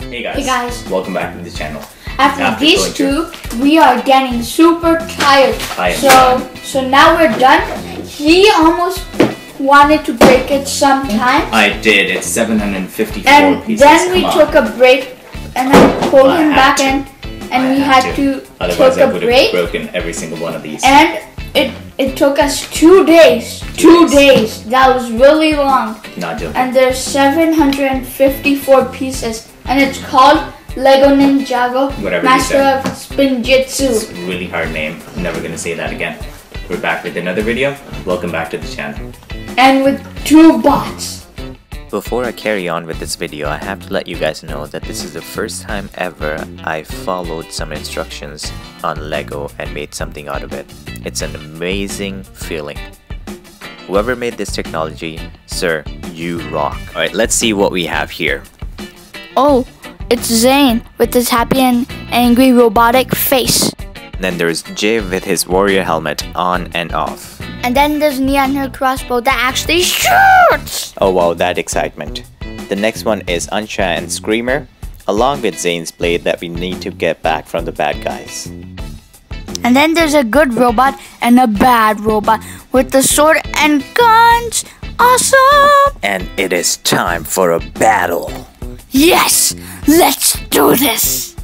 Hey guys. Hey guys. Welcome back to the channel. After these two, we are getting super tired. So now we're done. He almost wanted to break it sometime. I did. It's 754 and pieces. Then we took a break and I pulled him back in, and we had to Otherwise take I a would break. have broken every single one of these. And it took us 2 days. 2 days. That was really long. Not joking. And there's 754 pieces, and it's called Lego Ninjago, Master of Spinjitzu. It's a really hard name. I'm never gonna say that again. We're back with another video. Welcome back to the channel. And with 2 bots. Before I carry on with this video, I have to let you guys know that this is the first time ever I followed some instructions on Lego and made something out of it. It's an amazing feeling. Whoever made this technology, sir, you rock. Alright, let's see what we have here. Oh, it's Zane with his happy and angry robotic face. Then there's Jay with his warrior helmet on and off. And then there's Neon Hill crossbow that actually shoots! Oh wow, that excitement. The next one is Ansha and Screamer, along with Zane's blade that we need to get back from the bad guys. And then there's a good robot and a bad robot with the sword and guns. Awesome! And it is time for a battle. Yes! Let's do this!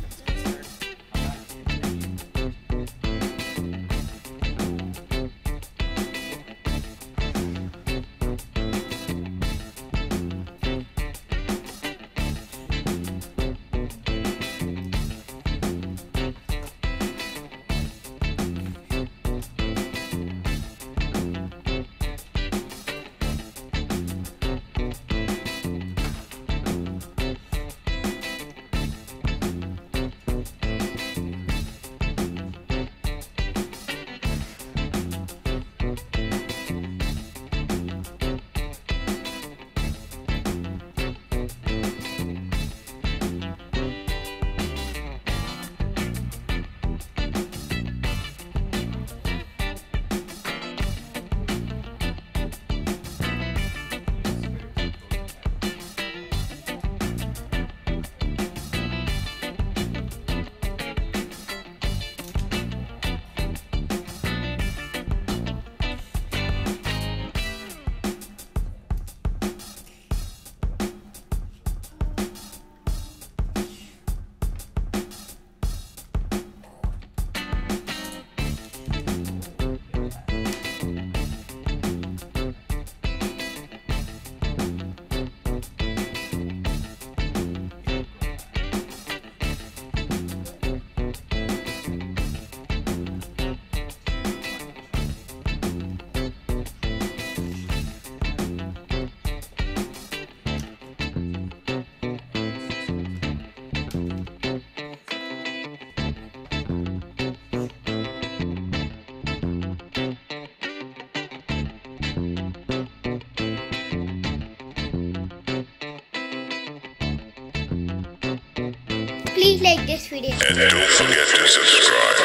Please like this video. And don't forget to subscribe.